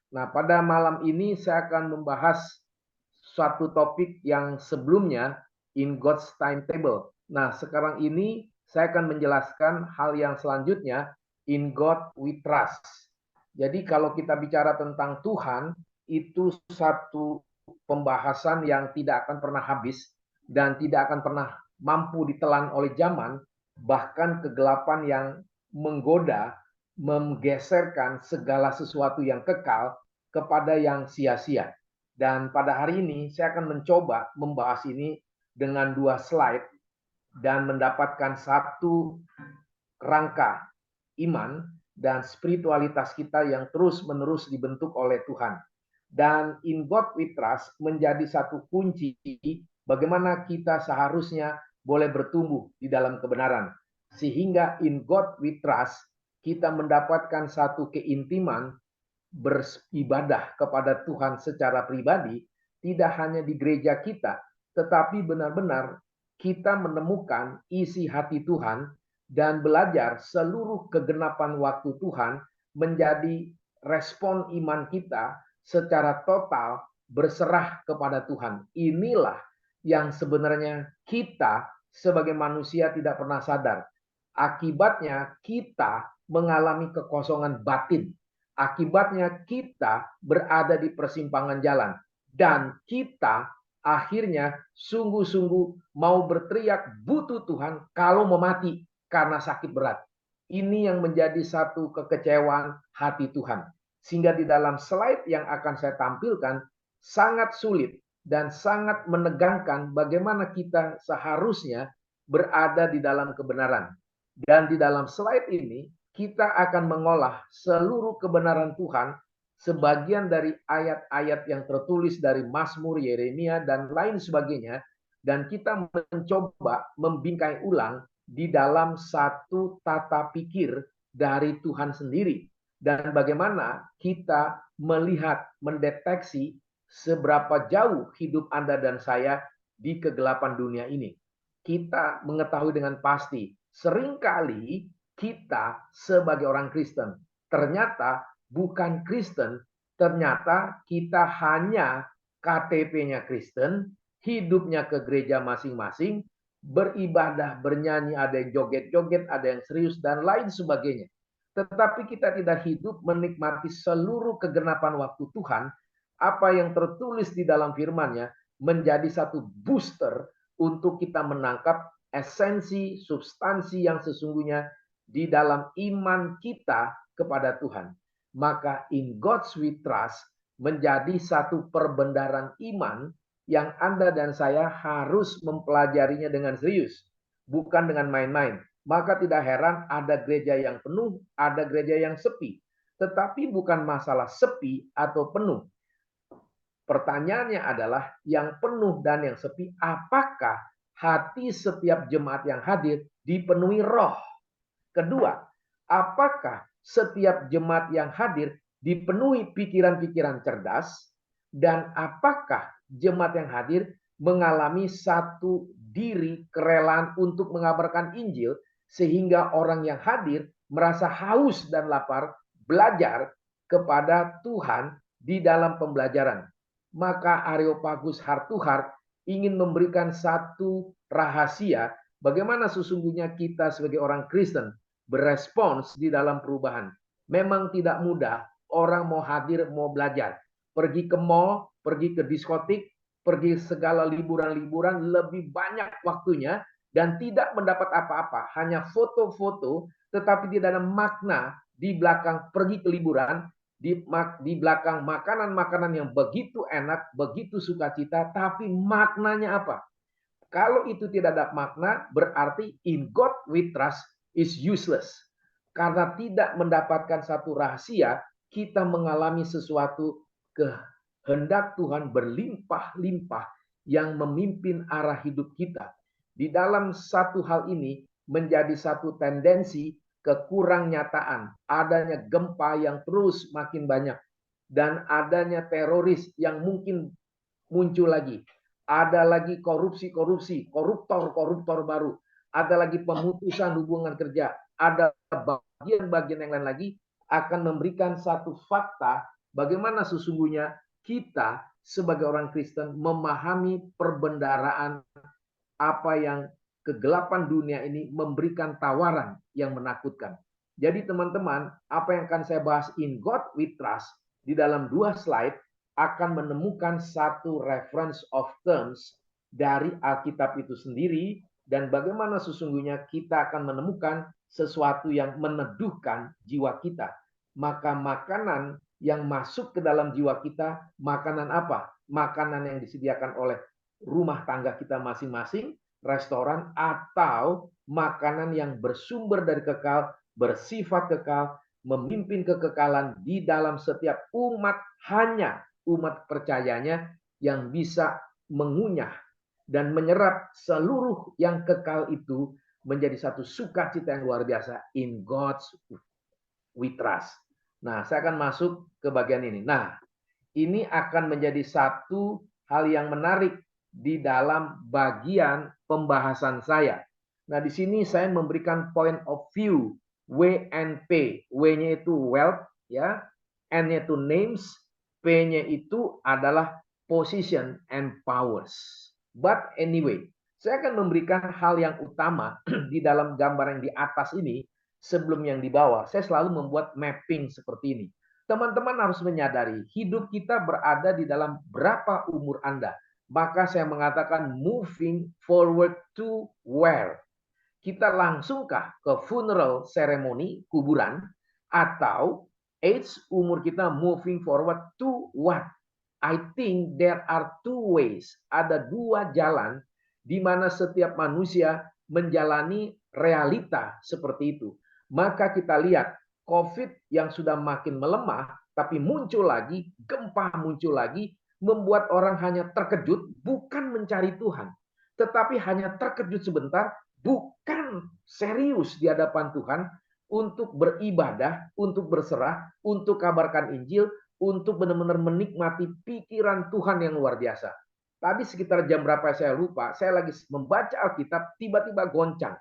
Nah, pada malam ini saya akan membahas suatu topik yang sebelumnya, in God's timetable. Nah, sekarang ini saya akan menjelaskan hal yang selanjutnya, in God we trust. Jadi kalau kita bicara tentang Tuhan, itu satu pembahasan yang tidak akan pernah habis dan tidak akan pernah mampu ditelan oleh zaman, bahkan kegelapan yang menggoda, menggeserkan segala sesuatu yang kekal kepada yang sia-sia. Dan pada hari ini saya akan mencoba membahas ini dengan 2 slide dan mendapatkan satu rangka iman dan spiritualitas kita yang terus-menerus dibentuk oleh Tuhan. Dan in God we trust menjadi satu kunci bagaimana kita seharusnya boleh bertumbuh di dalam kebenaran. Sehingga in God we trust kita mendapatkan satu keintiman beribadah kepada Tuhan secara pribadi, tidak hanya di gereja kita, tetapi benar-benar kita menemukan isi hati Tuhan dan belajar seluruh kegenapan waktu Tuhan menjadi respon iman kita secara total berserah kepada Tuhan. Inilah yang sebenarnya kita sebagai manusia tidak pernah sadar. Akibatnya kita mengalami kekosongan batin. Akibatnya kita berada di persimpangan jalan. Dan kita akhirnya sungguh-sungguh mau berteriak butuh Tuhan kalau mau mati karena sakit berat. Ini yang menjadi satu kekecewaan hati Tuhan. Sehingga di dalam slide yang akan saya tampilkan sangat sulit dan sangat menegangkan bagaimana kita seharusnya berada di dalam kebenaran. Dan di dalam slide ini kita akan mengolah seluruh kebenaran Tuhan, sebagian dari ayat-ayat yang tertulis dari Mazmur, Yeremia, dan lain sebagainya, dan kita mencoba membingkai ulang di dalam satu tata pikir dari Tuhan sendiri, dan bagaimana kita melihat, mendeteksi seberapa jauh hidup Anda dan saya di kegelapan dunia ini. Kita mengetahui dengan pasti, seringkali kita sebagai orang Kristen ternyata bukan Kristen, ternyata kita hanya KTP-nya Kristen, hidupnya ke gereja masing-masing, beribadah, bernyanyi, ada yang joget-joget, ada yang serius, dan lain sebagainya. Tetapi kita tidak hidup menikmati seluruh kegenapan waktu Tuhan, apa yang tertulis di dalam firman-Nya menjadi satu booster untuk kita menangkap esensi, substansi yang sesungguhnya di dalam iman kita kepada Tuhan. Maka in God's we trust menjadi satu perbendaharaan iman yang Anda dan saya harus mempelajarinya dengan serius, bukan dengan main-main. Maka tidak heran ada gereja yang penuh, ada gereja yang sepi. Tetapi bukan masalah sepi atau penuh. Pertanyaannya adalah yang penuh dan yang sepi, apakah hati setiap jemaat yang hadir dipenuhi roh? Kedua, apakah setiap jemaat yang hadir dipenuhi pikiran-pikiran cerdas? Dan apakah jemaat yang hadir mengalami satu diri kerelaan untuk mengabarkan Injil, sehingga orang yang hadir merasa haus dan lapar belajar kepada Tuhan di dalam pembelajaran? Maka Areopagus Heart to Heart ingin memberikan satu rahasia bagaimana sesungguhnya kita sebagai orang Kristen berespons di dalam perubahan. Memang tidak mudah orang mau hadir, mau belajar. Pergi ke mall, pergi ke diskotik, pergi segala liburan-liburan, lebih banyak waktunya dan tidak mendapat apa-apa. Hanya foto-foto, tetapi tidak ada makna di belakang pergi ke liburan, di belakang makanan-makanan yang begitu enak, begitu sukacita, tapi maknanya apa? Kalau itu tidak ada makna, berarti in God we trust is useless. Karena tidak mendapatkan satu rahasia, kita mengalami sesuatu kehendak Tuhan berlimpah-limpah yang memimpin arah hidup kita. Di dalam satu hal ini menjadi satu tendensi kekurang nyataan, adanya gempa yang terus makin banyak, dan adanya teroris yang mungkin muncul lagi. Ada lagi korupsi-korupsi, koruptor-koruptor baru. Ada lagi pemutusan hubungan kerja. Ada bagian-bagian yang lain lagi akan memberikan satu fakta bagaimana sesungguhnya kita sebagai orang Kristen memahami perbendaharaan apa yang kegelapan dunia ini memberikan tawaran yang menakutkan. Jadi teman-teman, apa yang akan saya bahas in God we trust di dalam 2 slide akan menemukan satu reference of terms dari Alkitab itu sendiri dan bagaimana sesungguhnya kita akan menemukan sesuatu yang meneduhkan jiwa kita. Maka makanan yang masuk ke dalam jiwa kita, makanan apa? Makanan yang disediakan oleh rumah tangga kita masing-masing, restoran, atau makanan yang bersumber dari kekal, bersifat kekal, memimpin kekekalan di dalam setiap umat, hanya umat percayanya yang bisa mengunyah dan menyerap seluruh yang kekal itu menjadi satu sukacita yang luar biasa. In God's we trust. Nah, saya akan masuk ke bagian ini. Nah, ini akan menjadi satu hal yang menarik di dalam bagian pembahasan saya. Nah, di sini saya memberikan point of view WNP. W-nya itu wealth, ya. N-nya itu names, P-nya itu adalah position and powers. But anyway, saya akan memberikan hal yang utama di dalam gambar yang di atas ini sebelum yang di bawah. Saya selalu membuat mapping seperti ini. Teman-teman harus menyadari hidup kita berada di dalam berapa umur Anda. Maka saya mengatakan moving forward to where? Kita langsungkah ke funeral ceremony, kuburan, atau age umur kita moving forward to what? I think there are two ways. Ada 2 jalan di mana setiap manusia menjalani realita seperti itu. Maka kita lihat COVID yang sudah makin melemah, tapi muncul lagi, gempa muncul lagi, membuat orang hanya terkejut, bukan mencari Tuhan, tetapi hanya terkejut sebentar, bukan serius di hadapan Tuhan untuk beribadah, untuk berserah, untuk kabarkan Injil, untuk benar-benar menikmati pikiran Tuhan yang luar biasa. Tadi sekitar jam berapa saya lupa, saya lagi membaca Alkitab, tiba-tiba goncang,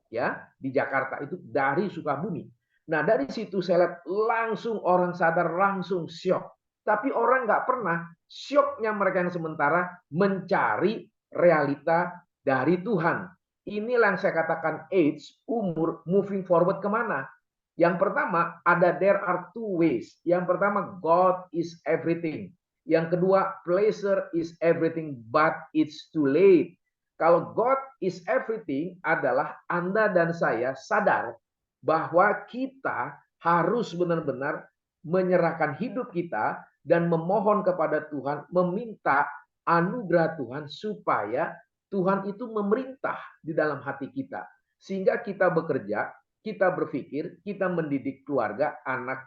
ya, di Jakarta itu dari Sukabumi. Nah, dari situ saya lihat langsung orang sadar, langsung syok. Tapi orang nggak pernah syoknya mereka yang sementara mencari realita dari Tuhan. Inilah yang saya katakan age, umur, moving forward kemana? Yang pertama, ada there are two ways. Yang pertama, God is everything. Yang kedua, pleasure is everything, but it's too late. Kalau God is everything adalah Anda dan saya sadar bahwa kita harus benar-benar menyerahkan hidup kita dan memohon kepada Tuhan, meminta anugerah Tuhan supaya Tuhan itu memerintah di dalam hati kita. Sehingga kita bekerja, kita berpikir, kita mendidik keluarga, anak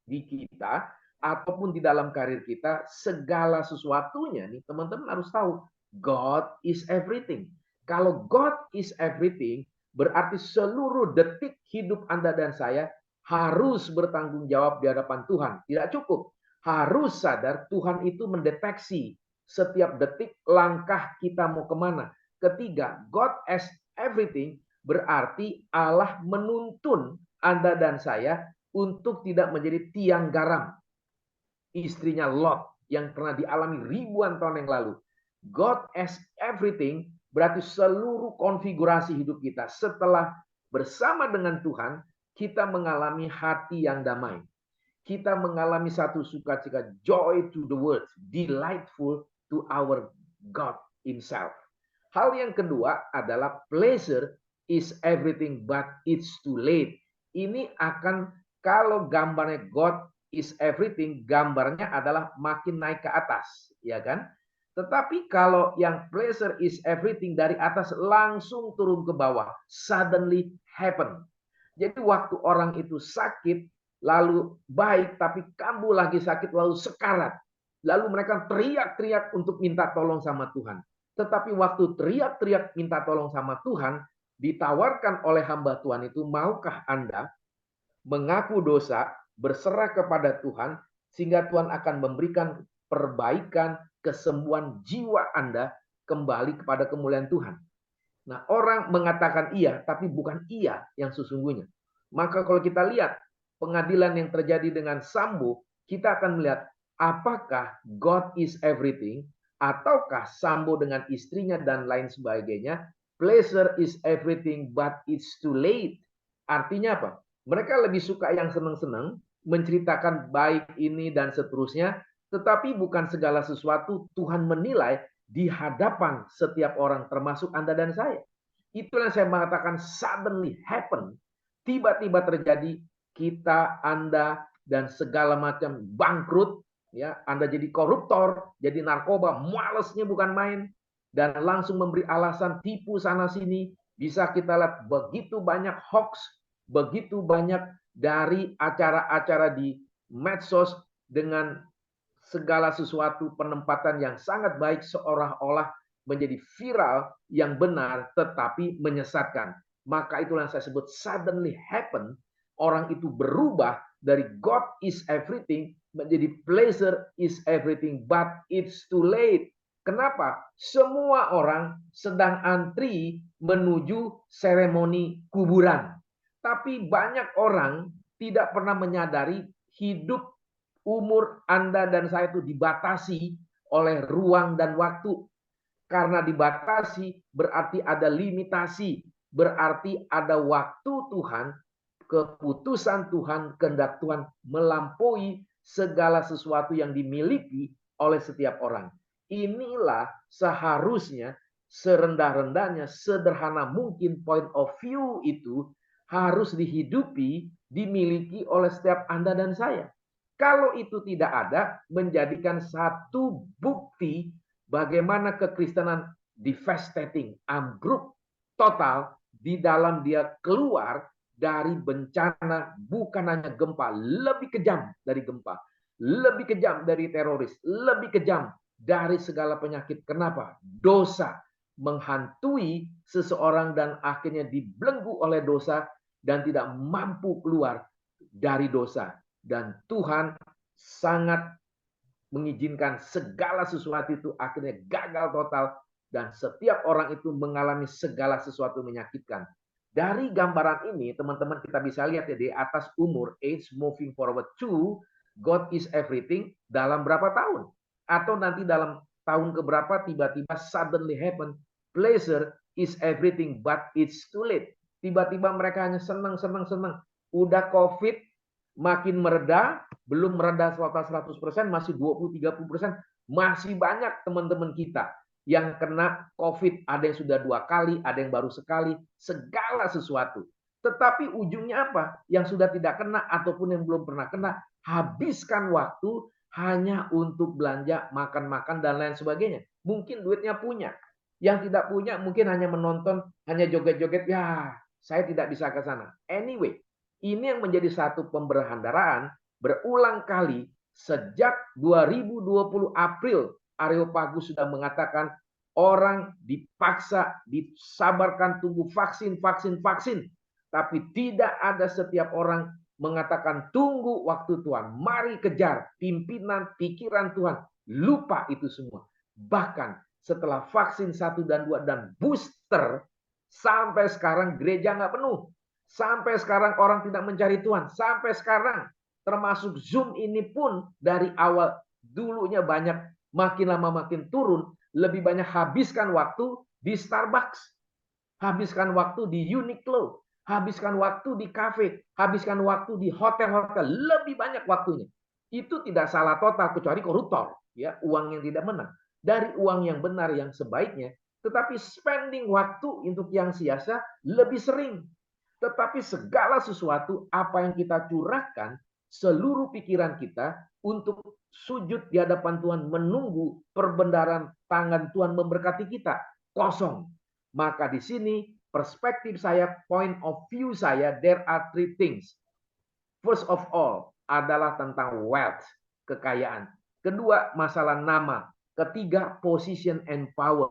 di kita, ataupun di dalam karir kita, segala sesuatunya nih teman-teman harus tahu, God is everything. Kalau God is everything, berarti seluruh detik hidup Anda dan saya harus bertanggung jawab di hadapan Tuhan. Tidak cukup. Harus sadar Tuhan itu mendeteksi setiap detik langkah kita mau kemana. Ketiga, God as everything berarti Allah menuntun Anda dan saya untuk tidak menjadi tiang garam. Istrinya Lot yang pernah dialami ribuan tahun yang lalu. God as everything berarti seluruh konfigurasi hidup kita setelah bersama dengan Tuhan, kita mengalami hati yang damai. Kita mengalami satu sukacita, joy to the world, delightful to our God himself. Hal yang kedua adalah pleasure is everything but it's too late. Ini akan, kalau gambarnya God is everything, gambarnya adalah makin naik ke atas, ya kan? Tetapi kalau yang pleasure is everything dari atas langsung turun ke bawah, suddenly happen. Jadi waktu orang itu sakit, lalu baik, tapi kambuh lagi sakit, lalu sekarat. Lalu mereka teriak-teriak untuk minta tolong sama Tuhan. Tetapi waktu teriak-teriak minta tolong sama Tuhan, ditawarkan oleh hamba Tuhan itu, maukah Anda mengaku dosa, berserah kepada Tuhan, sehingga Tuhan akan memberikan perbaikan, kesembuhan jiwa Anda kembali kepada kemuliaan Tuhan. Nah, orang mengatakan iya, tapi bukan iya yang sesungguhnya. Maka kalau kita lihat pengadilan yang terjadi dengan Sambo, kita akan melihat apakah God is everything, ataukah Sambo dengan istrinya dan lain sebagainya, pleasure is everything but it's too late. Artinya apa? Mereka lebih suka yang senang-senang, menceritakan baik ini dan seterusnya, tetapi bukan segala sesuatu Tuhan menilai di hadapan setiap orang, termasuk Anda dan saya. Itulah yang saya mengatakan suddenly happen. Tiba-tiba terjadi, kita, Anda, dan segala macam bangkrut. Ya, Anda jadi koruptor, jadi narkoba, malesnya bukan main. Dan langsung memberi alasan tipu sana sini. Bisa kita lihat begitu banyak hoax, begitu banyak dari acara-acara di medsos dengan segala sesuatu penempatan yang sangat baik seolah-olah menjadi viral yang benar tetapi menyesatkan. Maka itulah yang saya sebut suddenly happen. Orang itu berubah dari God is everything menjadi pleasure is everything, but it's too late. Kenapa? Semua orang sedang antri menuju seremoni kuburan. Tapi banyak orang tidak pernah menyadari hidup umur Anda dan saya itu dibatasi oleh ruang dan waktu. Karena dibatasi berarti ada limitasi, berarti ada waktu Tuhan, keputusan Tuhan, kehendak Tuhan melampaui segala sesuatu yang dimiliki oleh setiap orang. Inilah seharusnya serendah-rendahnya, sederhana mungkin point of view itu harus dihidupi, dimiliki oleh setiap Anda dan saya. Kalau itu tidak ada, menjadikan satu bukti bagaimana kekristenan devastating, ambruk total di dalam dia keluar dari bencana, bukan hanya gempa, lebih kejam dari gempa, lebih kejam dari teroris, lebih kejam dari segala penyakit. Kenapa? Dosa menghantui seseorang dan akhirnya dibelenggu oleh dosa dan tidak mampu keluar dari dosa. Dan Tuhan sangat mengizinkan segala sesuatu itu akhirnya gagal total dan setiap orang itu mengalami segala sesuatu menyakitkan. Dari gambaran ini teman-teman kita bisa lihat ya di atas umur, age moving forward to God is everything dalam berapa tahun? Atau nanti dalam tahun keberapa tiba-tiba suddenly happen, pleasure is everything but it's too late. Tiba-tiba mereka hanya senang. Udah COVID makin mereda, belum mereda 100%, masih 20-30%, masih banyak teman-teman kita yang kena COVID, ada yang sudah 2 kali, ada yang baru sekali, segala sesuatu. Tetapi ujungnya apa? Yang sudah tidak kena ataupun yang belum pernah kena, habiskan waktu hanya untuk belanja, makan-makan, dan lain sebagainya. Mungkin duitnya punya. Yang tidak punya mungkin hanya menonton, hanya joget-joget, ya saya tidak bisa ke sana. Anyway, ini yang menjadi satu pemberhandaraan berulang kali sejak 2020 April. Areopagus sudah mengatakan orang dipaksa, disabarkan tunggu vaksin. Tapi tidak ada setiap orang mengatakan tunggu waktu Tuhan. Mari kejar pimpinan pikiran Tuhan. Lupa itu semua. Bahkan setelah vaksin 1 dan 2 dan booster, sampai sekarang gereja nggak penuh. Sampai sekarang orang tidak mencari Tuhan. Sampai sekarang termasuk Zoom ini pun dari awal dulunya banyak, makin lama makin turun. Lebih banyak habiskan waktu di Starbucks. Habiskan waktu di Uniqlo. Habiskan waktu di kafe. Habiskan waktu di hotel-hotel. Lebih banyak waktunya. Itu tidak salah total kecuali koruptor. Ya, uang yang tidak menang. Dari uang yang benar yang sebaiknya. Tetapi spending waktu untuk yang sia-sia lebih sering. Tetapi segala sesuatu apa yang kita curahkan, seluruh pikiran kita untuk sujud di hadapan Tuhan, menunggu perbendaharaan tangan Tuhan memberkati kita, kosong. Maka di sini perspektif saya, point of view saya, there are 3 things. First of all adalah tentang wealth, kekayaan. Kedua, masalah nama. Ketiga, position and power.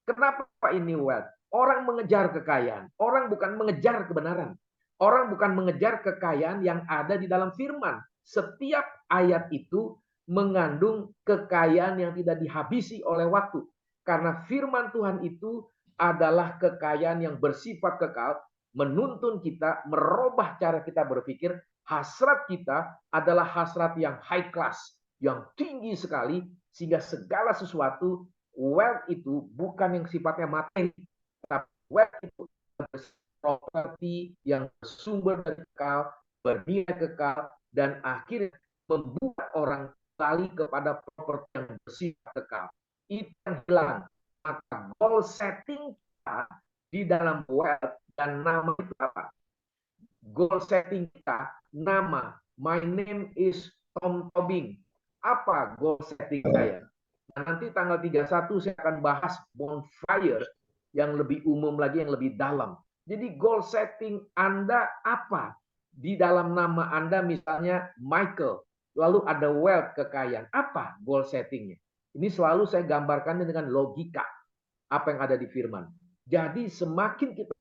Kenapa ini wealth? Orang mengejar kekayaan. Orang bukan mengejar kebenaran. Orang bukan mengejar kekayaan yang ada di dalam firman. Setiap ayat itu mengandung kekayaan yang tidak dihabisi oleh waktu. Karena firman Tuhan itu adalah kekayaan yang bersifat kekal, menuntun kita, merubah cara kita berpikir, Hasrat kita adalah hasrat yang high class, yang tinggi sekali, sehingga segala sesuatu, wealth itu bukan yang sifatnya materi, tapi wealth itu properti yang bersumber dari kekal, bernilai kekal, dan akhirnya membuat orang kembali kepada properti yang bersifat kekal. Itu yang hilang. Maka goal setting kita di dalam wealth dan nama itu apa? Goal setting kita, nama. My name is Tom Tobing. Apa goal setting saya? Nah, nanti tanggal 31 saya akan bahas bonfire yang lebih umum lagi, yang lebih dalam. Jadi goal setting Anda apa? Di dalam nama Anda misalnya Michael, lalu ada wealth, kekayaan. Apa goal settingnya? Ini selalu saya gambarkannya dengan logika apa yang ada di firman. Jadi semakin kita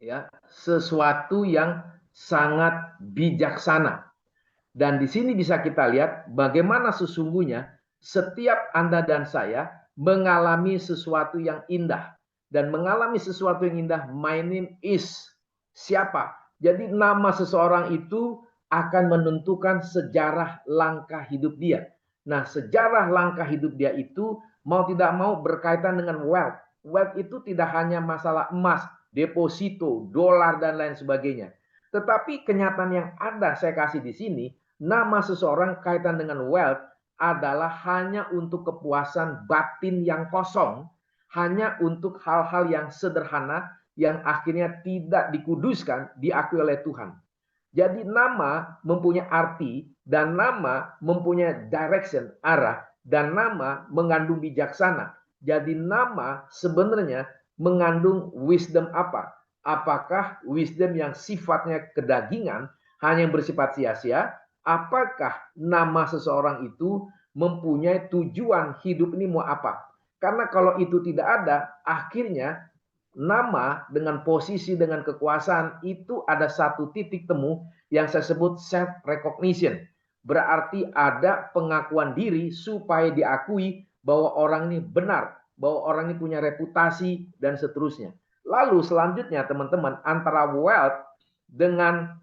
ya, sesuatu yang sangat bijaksana. Dan di sini bisa kita lihat bagaimana sesungguhnya setiap Anda dan saya mengalami sesuatu yang indah. Dan mengalami sesuatu yang indah, my name is siapa. Jadi nama seseorang itu akan menentukan sejarah langkah hidup dia. Nah, sejarah langkah hidup dia itu mau tidak mau berkaitan dengan wealth. Wealth itu tidak hanya masalah emas, deposito, dolar, dan lain sebagainya. Tetapi kenyataan yang ada saya kasih di sini, nama seseorang kaitan dengan wealth adalah hanya untuk kepuasan batin yang kosong, hanya untuk hal-hal yang sederhana yang akhirnya tidak dikuduskan, diakui oleh Tuhan. Jadi nama mempunyai arti, dan nama mempunyai direction, arah, dan nama mengandung bijaksana. Jadi nama sebenarnya mengandung wisdom apa? Apakah wisdom yang sifatnya kedagingan, hanya yang bersifat sia-sia? Apakah nama seseorang itu mempunyai tujuan hidup ini mau apa? Karena kalau itu tidak ada, akhirnya nama dengan posisi, dengan kekuasaan itu ada satu titik temu yang saya sebut self recognition. Berarti ada pengakuan diri supaya diakui bahwa orang ini benar, bahwa orang ini punya reputasi, dan seterusnya. Lalu selanjutnya teman-teman, antara wealth dengan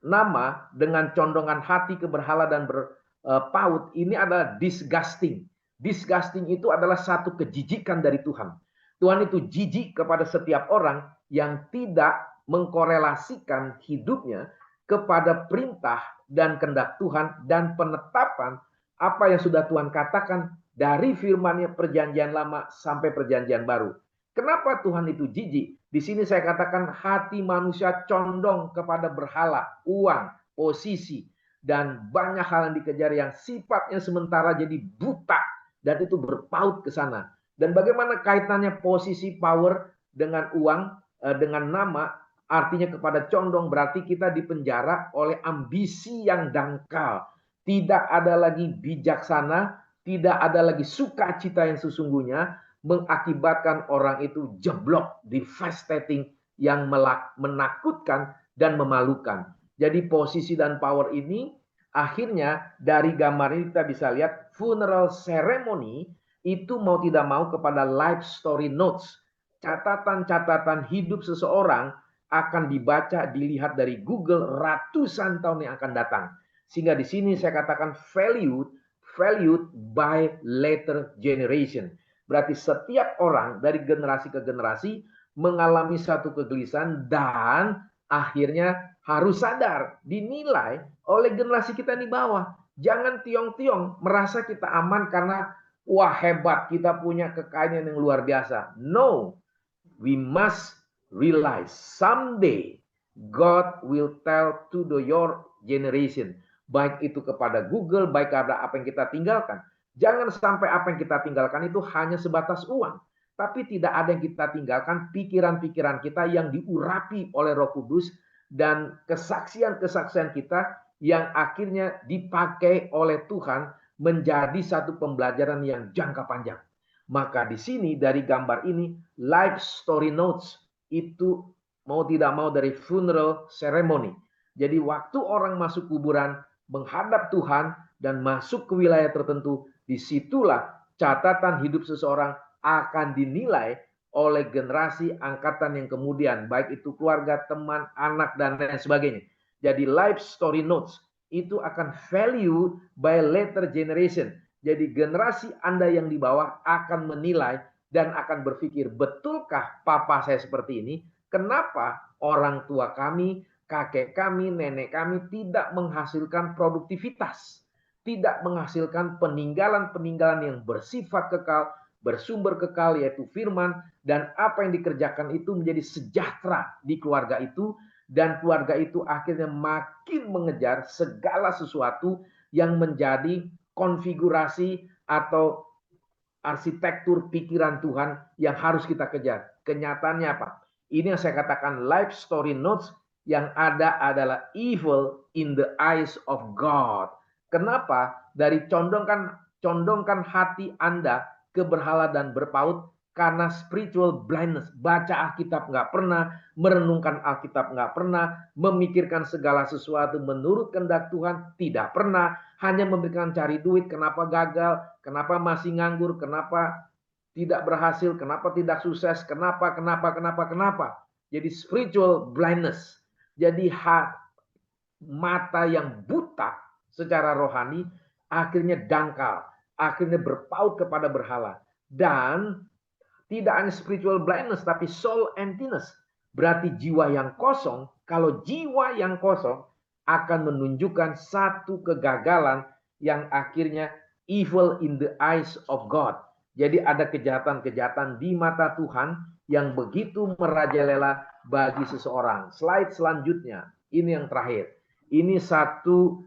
nama, dengan condongan hati ke berhala dan berpaut, ini adalah disgusting. Disgusting itu adalah satu kejijikan dari Tuhan. Tuhan itu jijik kepada setiap orang yang tidak mengkorelasikan hidupnya kepada perintah dan kehendak Tuhan dan penetapan apa yang sudah Tuhan katakan dari firman-Nya perjanjian lama sampai perjanjian baru. Kenapa Tuhan itu jijik? Di sini saya katakan hati manusia condong kepada berhala, uang, posisi, dan banyak hal yang dikejar yang sifatnya sementara jadi buta, dan itu berpaut ke sana. Dan bagaimana kaitannya posisi power dengan uang, dengan nama, artinya kepada condong, berarti kita dipenjara oleh ambisi yang dangkal. Tidak ada lagi bijaksana, tidak ada lagi sukacita yang sesungguhnya, mengakibatkan orang itu jeblok, devastating, yang menakutkan dan memalukan. Jadi posisi dan power ini akhirnya dari gambar ini kita bisa lihat funeral ceremony itu mau tidak mau kepada life story notes. Catatan-catatan hidup seseorang akan dibaca, dilihat dari Google ratusan tahun yang akan datang. Sehingga di sini saya katakan valued by later generation. Berarti setiap orang dari generasi ke generasi mengalami satu kegelisahan dan akhirnya harus sadar, dinilai oleh generasi kita di bawah. Jangan tiong-tiong merasa kita aman karena wah hebat, kita punya kekayaan yang luar biasa. No, we must realize someday God will tell to your generation. Baik itu kepada Google, baik kepada apa yang kita tinggalkan. Jangan sampai apa yang kita tinggalkan itu hanya sebatas uang. Tapi tidak ada yang kita tinggalkan pikiran-pikiran kita yang diurapi oleh Roh Kudus dan kesaksian-kesaksian kita yang akhirnya dipakai oleh Tuhan menjadi satu pembelajaran yang jangka panjang. Maka di sini dari gambar ini, life story notes itu mau tidak mau dari funeral ceremony. Jadi waktu orang masuk kuburan, menghadap Tuhan dan masuk ke wilayah tertentu, disitulah catatan hidup seseorang akan dinilai oleh generasi angkatan yang kemudian, baik itu keluarga, teman, anak, dan lain sebagainya. Jadi life story notes itu akan value by later generation. Jadi generasi Anda yang di bawah akan menilai dan akan berpikir, betulkah papa saya seperti ini? Kenapa orang tua kami, kakek kami, nenek kami tidak menghasilkan produktivitas, tidak menghasilkan peninggalan-peninggalan yang bersifat kekal, bersumber kekal, yaitu firman, dan apa yang dikerjakan itu menjadi sejahtera di keluarga itu, dan keluarga itu akhirnya makin mengejar segala sesuatu yang menjadi konfigurasi atau arsitektur pikiran Tuhan yang harus kita kejar. Kenyataannya apa? Ini yang saya katakan life story notes, yang ada adalah evil in the eyes of God. Kenapa? Dari condongkan hati Anda ke berhala dan berpaut karena spiritual blindness. Baca Alkitab nggak pernah, merenungkan Alkitab nggak pernah, memikirkan segala sesuatu menurut kehendak Tuhan tidak pernah, hanya memikirkan cari duit, kenapa gagal, kenapa masih nganggur, kenapa tidak berhasil, kenapa tidak sukses, kenapa. Jadi spiritual blindness. Jadi mata yang buta secara rohani akhirnya dangkal, akhirnya berpaut kepada berhala. Dan tidak hanya spiritual blindness, tapi soul emptiness. Berarti jiwa yang kosong. Kalau jiwa yang kosong akan menunjukkan satu kegagalan yang akhirnya evil in the eyes of God. Jadi ada kejahatan-kejahatan di mata Tuhan yang begitu merajalela bagi seseorang. Slide selanjutnya. Ini yang terakhir. Ini satu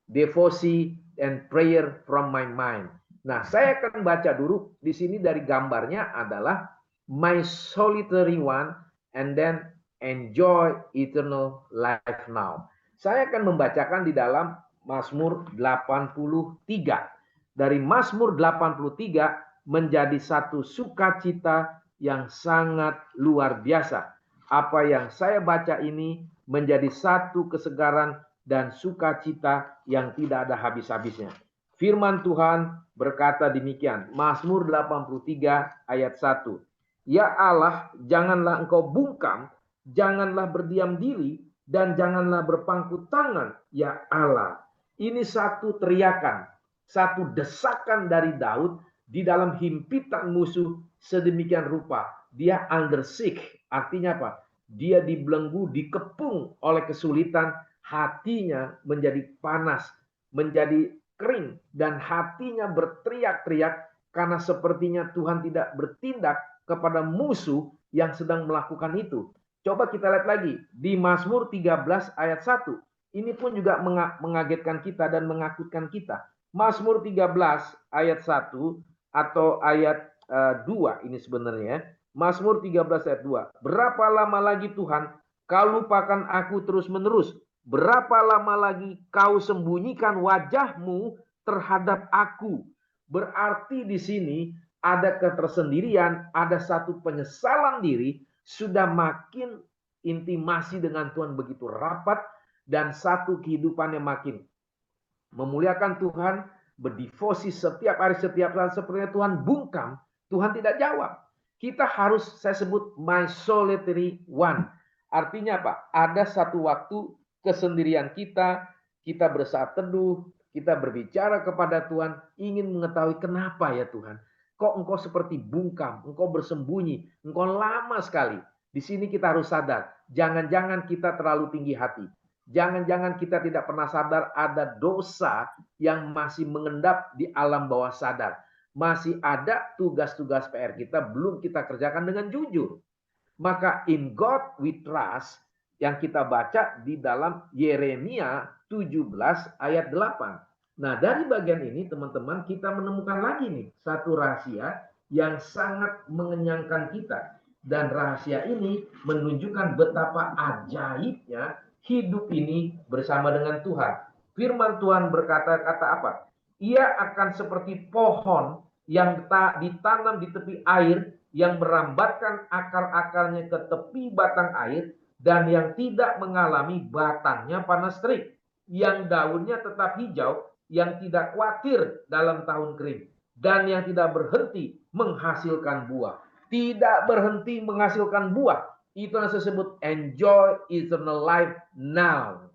devosi and prayer from my mind. Nah, saya akan baca dulu di sini dari gambarnya adalah my solitary one and then enjoy eternal life now. Saya akan membacakan di dalam Mazmur 83. Dari Mazmur 83 menjadi satu sukacita yang sangat luar biasa. Apa yang saya baca ini menjadi satu kesegaran dan sukacita yang tidak ada habis-habisnya. Firman Tuhan berkata demikian, Mazmur 83 ayat 1. Ya Allah, janganlah engkau bungkam, janganlah berdiam diri, dan janganlah berpangku tangan, ya Allah. Ini satu teriakan, satu desakan dari Daud di dalam himpitan musuh sedemikian rupa. Dia under siege, artinya apa? Dia dibelenggu, dikepung oleh kesulitan, hatinya menjadi panas, menjadi kering, dan hatinya berteriak-teriak karena sepertinya Tuhan tidak bertindak kepada musuh yang sedang melakukan itu. Coba kita lihat lagi di Mazmur 13 ayat 1. Ini pun juga mengagetkan kita dan mengakutkan kita. Mazmur 13 ayat 1 atau ayat 2 ini sebenarnya. Mazmur 13 ayat 2. Berapa lama lagi Tuhan kau lupakan aku terus-menerus? Berapa lama lagi kau sembunyikan wajahmu terhadap aku? Berarti di sini ada ketersendirian, ada satu penyesalan diri, sudah makin intimasi dengan Tuhan begitu rapat, dan satu kehidupan yang makin memuliakan Tuhan, berdevosi setiap hari, setiap saat. Sepertinya Tuhan bungkam, Tuhan tidak jawab. Kita harus, saya sebut my solitary one. Artinya apa? Ada satu waktu kesendirian kita bersaat teduh, kita berbicara kepada Tuhan, ingin mengetahui kenapa ya Tuhan. Kok engkau seperti bungkam, engkau bersembunyi, engkau lama sekali. Di sini kita harus sadar, jangan-jangan kita terlalu tinggi hati. Jangan-jangan kita tidak pernah sadar ada dosa yang masih mengendap di alam bawah sadar. Masih ada tugas-tugas PR kita belum kita kerjakan dengan jujur. Maka in God we trust yang kita baca di dalam Yeremia 17 ayat 8. Nah, dari bagian ini teman-teman kita menemukan lagi nih satu rahasia yang sangat mengenyangkan kita. Dan rahasia ini menunjukkan betapa ajaibnya hidup ini bersama dengan Tuhan. Firman Tuhan berkata-kata apa? Ia akan seperti pohon yang tak ditanam di tepi air, yang merambatkan akar-akarnya ke tepi batang air, dan yang tidak mengalami batangnya panas terik, yang daunnya tetap hijau, yang tidak khawatir dalam tahun kering, dan yang tidak berhenti menghasilkan buah. Tidak berhenti menghasilkan buah. Itu yang saya sebut enjoy eternal life now.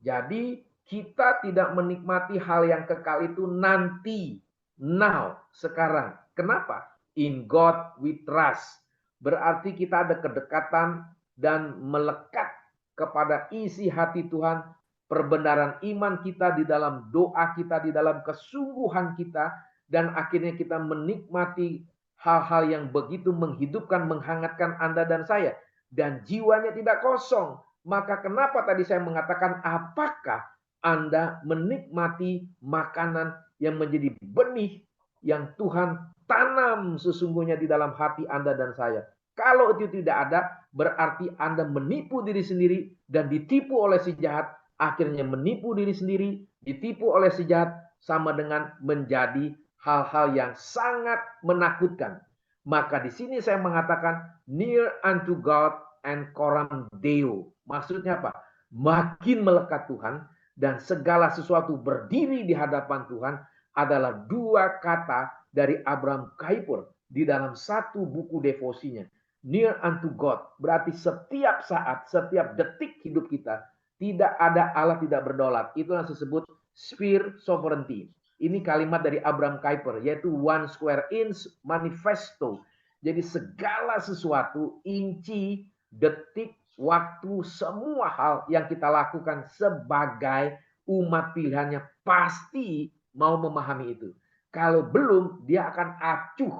Jadi kita tidak menikmati hal yang kekal itu nanti, now, sekarang. Kenapa? In God we trust. Berarti kita ada kedekatan dan melekat kepada isi hati Tuhan, perbenaran iman kita di dalam doa kita, di dalam kesungguhan kita, dan akhirnya kita menikmati hal-hal yang begitu menghidupkan, menghangatkan Anda dan saya. Dan jiwanya tidak kosong. Maka kenapa tadi saya mengatakan apakah Anda menikmati makanan yang menjadi benih yang Tuhan tanam sesungguhnya di dalam hati Anda dan saya. Kalau itu tidak ada, berarti Anda menipu diri sendiri dan ditipu oleh si jahat. Akhirnya menipu diri sendiri, ditipu oleh si jahat, sama dengan menjadi hal-hal yang sangat menakutkan. Maka di sini saya mengatakan near unto God and coram Deo. Maksudnya apa? Makin melekat Tuhan dan segala sesuatu berdiri di hadapan Tuhan adalah dua kata dari Abraham Kuyper di dalam satu buku devosinya. Near unto God berarti setiap saat, setiap detik hidup kita tidak ada Allah tidak berdaulat. Itu yang disebut sphere sovereignty. Ini kalimat dari Abraham Kuyper, yaitu one square inch manifesto. Jadi segala sesuatu, inci, detik, waktu, semua hal yang kita lakukan sebagai umat pilihannya pasti mau memahami itu. Kalau belum, dia akan acuh.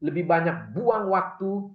Lebih banyak buang waktu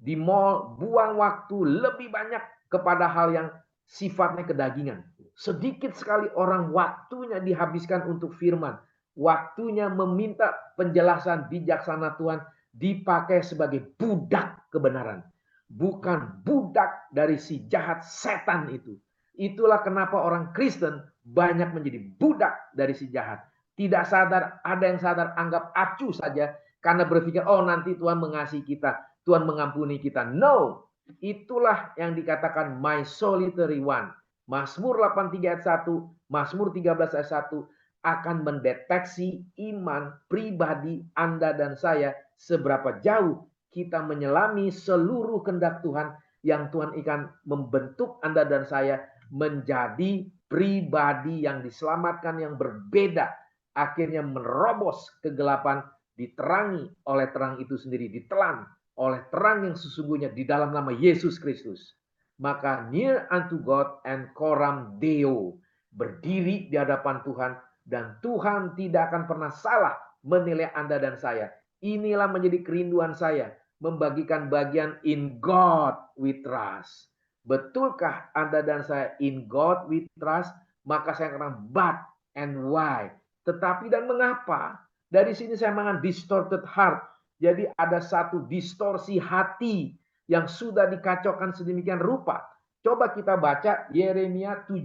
di mall, buang waktu lebih banyak kepada hal yang sifatnya kedagingan. Sedikit sekali orang waktunya dihabiskan untuk firman. Waktunya meminta penjelasan bijaksana Tuhan dipakai sebagai budak kebenaran. Bukan budak dari si jahat setan itu. Itulah kenapa orang Kristen banyak menjadi budak dari si jahat. Tidak sadar, ada yang sadar anggap acuh saja karena berpikir, oh nanti Tuhan mengasihi kita, Tuhan mengampuni kita. No, itulah yang dikatakan my solitary one. Mazmur 83 ayat 1, Mazmur 13 ayat 1 akan mendeteksi iman pribadi Anda dan saya seberapa jauh kita menyelami seluruh kehendak Tuhan yang Tuhan akan membentuk Anda dan saya menjadi pribadi yang diselamatkan, yang berbeda, akhirnya menerobos kegelapan, diterangi oleh terang itu sendiri, ditelan oleh terang yang sesungguhnya di dalam nama Yesus Kristus. Maka near unto God and coram Deo, berdiri di hadapan Tuhan, dan Tuhan tidak akan pernah salah menilai Anda dan saya. Inilah menjadi kerinduan saya, membagikan bagian in God we trust. Betulkah Anda dan saya in God we trust? Maka saya akan but and why. Tetapi dan mengapa? Dari sini saya mengatakan distorted heart. Jadi ada satu distorsi hati yang sudah dikacaukan sedemikian rupa. Coba kita baca Yeremia 17.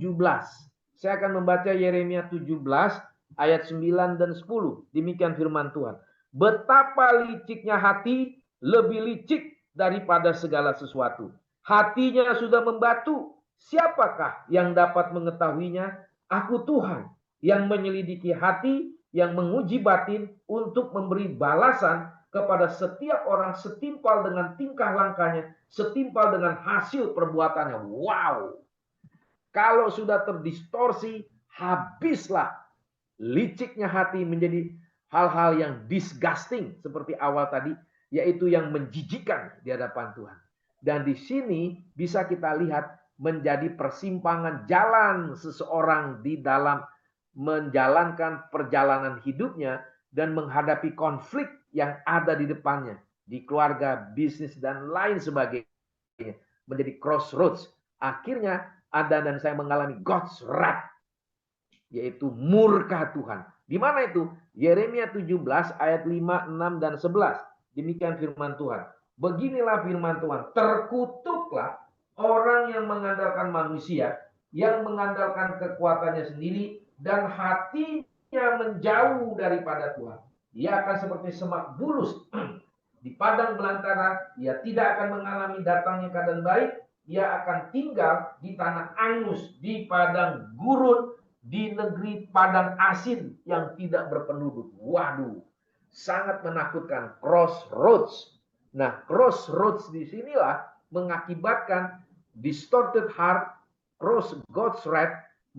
Saya akan membaca Yeremia 17 ayat 9 dan 10. Demikian firman Tuhan. Betapa liciknya hati, lebih licik daripada segala sesuatu. Hatinya sudah membatu. Siapakah yang dapat mengetahuinya? Aku Tuhan yang menyelidiki hati, yang menguji batin untuk memberi balasan kepada setiap orang setimpal dengan tingkah langkahnya, setimpal dengan hasil perbuatannya. Wow! Kalau sudah terdistorsi, habislah. Liciknya hati menjadi hal-hal yang disgusting seperti awal tadi, yaitu yang menjijikan di hadapan Tuhan. Dan di sini bisa kita lihat menjadi persimpangan jalan seseorang di dalam menjalankan perjalanan hidupnya dan menghadapi konflik yang ada di depannya, di keluarga, bisnis, dan lain sebagainya. Menjadi crossroads. Akhirnya Anda dan saya mengalami God's wrath, yaitu murka Tuhan. Di mana itu? Yeremia 17 ayat 5, 6, dan 11. Demikian firman Tuhan. Beginilah firman Tuhan. Terkutuklah orang yang mengandalkan manusia, yang mengandalkan kekuatannya sendiri, dan hatinya menjauh daripada Tuhan. Dia akan seperti semak bulus di padang belantara. Dia tidak akan mengalami datangnya keadaan baik. Dia akan tinggal di tanah angus, di padang gurun, di negeri padang asin yang tidak berpenduduk. Waduh, sangat menakutkan. Crossroads. Nah, crossroads di sinilah mengakibatkan distorted heart, cross God's wrath,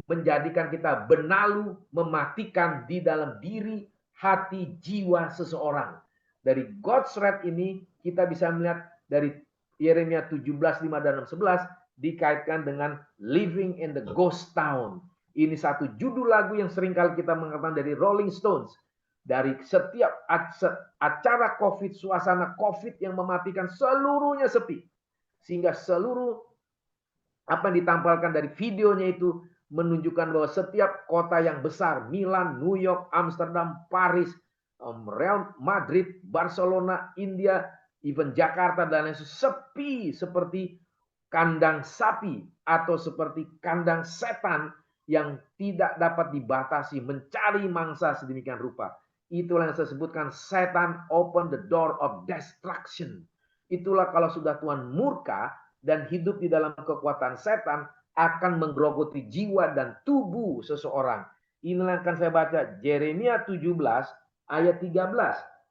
menjadikan kita benalu, mematikan di dalam diri, hati, jiwa seseorang. Dari God's wrath ini kita bisa melihat dari Yeremia 17:5 dan 11 dikaitkan dengan living in the ghost town. Ini satu judul lagu yang seringkali kita mengatakan dari Rolling Stones. Dari setiap acara COVID, suasana COVID yang mematikan, seluruhnya sepi. Sehingga seluruh apa yang ditampilkan dari videonya itu menunjukkan bahwa setiap kota yang besar, Milan, New York, Amsterdam, Paris, Real Madrid, Barcelona, India, even Jakarta dan lain sepi seperti kandang sapi atau seperti kandang setan yang tidak dapat dibatasi, mencari mangsa sedemikian rupa. Itulah yang saya sebutkan, setan open the door of destruction. Itulah kalau sudah Tuhan murka dan hidup di dalam kekuatan setan, akan menggerogoti jiwa dan tubuh seseorang. Inilah yang akan saya baca, Yeremia 17 ayat 13.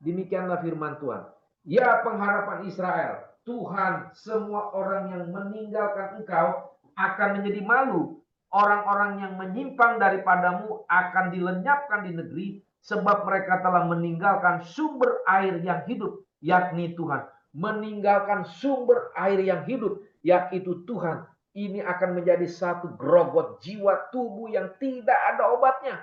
Demikianlah firman Tuhan. Ya pengharapan Israel, Tuhan, semua orang yang meninggalkan engkau akan menjadi malu. Orang-orang yang menyimpang daripadamu akan dilenyapkan di negeri, sebab mereka telah meninggalkan sumber air yang hidup, yakni Tuhan. Meninggalkan sumber air yang hidup, yaitu Tuhan. Ini akan menjadi satu grogot jiwa tubuh yang tidak ada obatnya.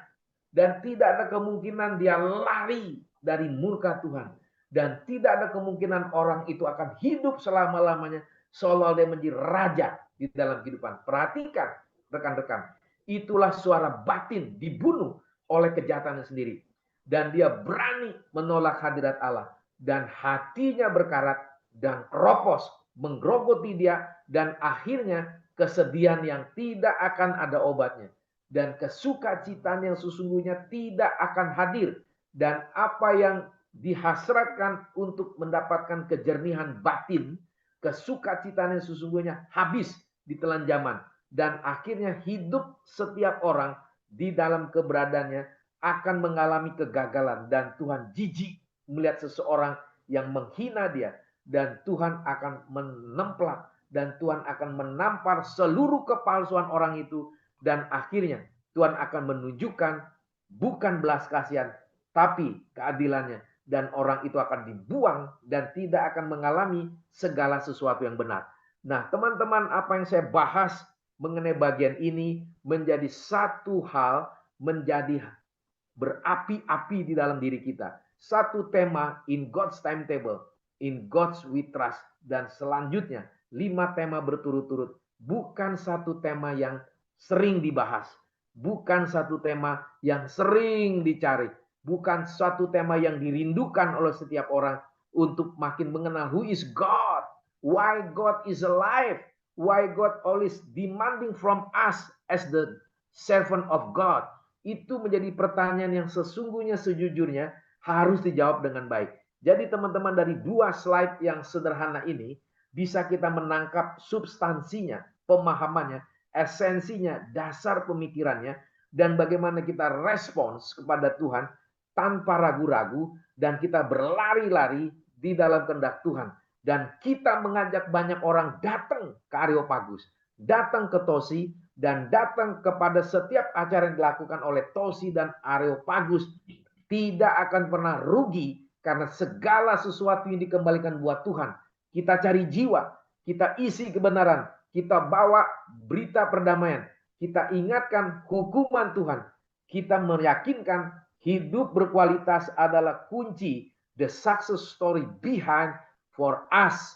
Dan tidak ada kemungkinan dia lari dari murka Tuhan. Dan tidak ada kemungkinan orang itu akan hidup selama-lamanya seolah dia menjadi raja di dalam kehidupan. Perhatikan rekan-rekan. Itulah suara batin dibunuh oleh kejahatannya sendiri. Dan dia berani menolak hadirat Allah. Dan hatinya berkarat dan keropos menggerogoti dia, dan akhirnya kesedihan yang tidak akan ada obatnya dan kesukacitaan yang sesungguhnya tidak akan hadir, dan apa yang dihasratkan untuk mendapatkan kejernihan batin, kesukacitaan yang sesungguhnya habis di telan zaman, dan akhirnya hidup setiap orang di dalam keberadaannya akan mengalami kegagalan, dan Tuhan jijik melihat seseorang yang menghina dia, dan Tuhan akan menemplak, dan Tuhan akan menampar seluruh kepalsuan orang itu, dan akhirnya Tuhan akan menunjukkan bukan belas kasihan tapi keadilannya, dan orang itu akan dibuang dan tidak akan mengalami segala sesuatu yang benar. Nah, teman-teman, apa yang saya bahas mengenai bagian ini menjadi satu hal, menjadi berapi-api di dalam diri kita. Satu tema, in God's timetable, in God's we trust, dan selanjutnya 5 tema berturut-turut. Bukan satu tema yang sering dibahas, bukan satu tema yang sering dicari, bukan satu tema yang dirindukan oleh setiap orang untuk makin mengenal who is God, why God is alive, why God always demanding from us as the servant of God. Itu menjadi pertanyaan yang sesungguhnya sejujurnya harus dijawab dengan baik. Jadi teman-teman, dari 2 slide yang sederhana ini bisa kita menangkap substansinya, pemahamannya, esensinya, dasar pemikirannya, dan bagaimana kita respons kepada Tuhan tanpa ragu-ragu, dan kita berlari-lari di dalam kehendak Tuhan. Dan kita mengajak banyak orang datang ke Areopagus, datang ke Tosi, dan datang kepada setiap acara yang dilakukan oleh Tosi dan Areopagus. Tidak akan pernah rugi, karena segala sesuatu yang dikembalikan buat Tuhan. Kita cari jiwa, kita isi kebenaran, kita bawa berita perdamaian, kita ingatkan hukuman Tuhan, kita meyakinkan hidup berkualitas adalah kunci, the success story behind for us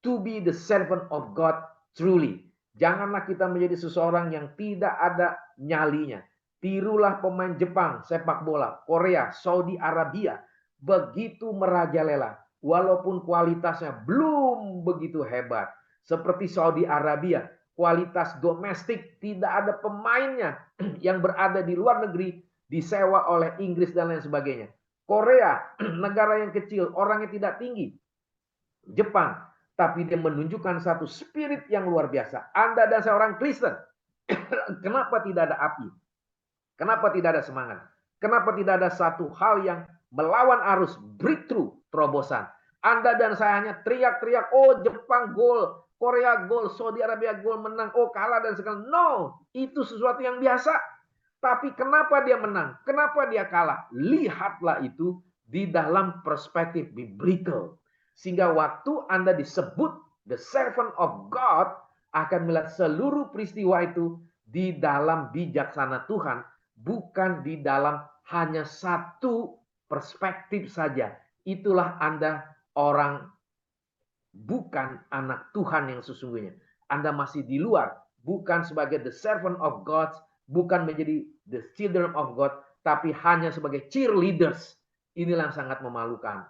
to be the servant of God truly. Janganlah kita menjadi seseorang yang tidak ada nyalinya. Tirulah pemain Jepang, sepak bola, Korea, Saudi Arabia. Begitu merajalela, walaupun kualitasnya belum begitu hebat. Seperti Saudi Arabia, kualitas domestik, tidak ada pemainnya yang berada di luar negeri, disewa oleh Inggris dan lain sebagainya. Korea, negara yang kecil, orangnya tidak tinggi. Jepang, tapi dia menunjukkan satu spirit yang luar biasa. Anda dan saya orang Kristen, kenapa tidak ada api? Kenapa tidak ada semangat? Kenapa tidak ada satu hal yang melawan arus, breakthrough, terobosan? Anda dan saya hanya teriak-teriak, oh Jepang gol, Korea gol, Saudi Arabia gol, menang, oh kalah dan segala. No, itu sesuatu yang biasa. Tapi kenapa dia menang? Kenapa dia kalah? Lihatlah itu di dalam perspektif biblical. Sehingga waktu Anda disebut the servant of God, akan melihat seluruh peristiwa itu di dalam bijaksana Tuhan, bukan di dalam hanya satu perspektif saja. Itulah Anda orang bukan anak Tuhan yang sesungguhnya. Anda masih di luar, bukan sebagai the servant of God, bukan menjadi the children of God, tapi hanya sebagai cheerleaders. Inilah yang sangat memalukan.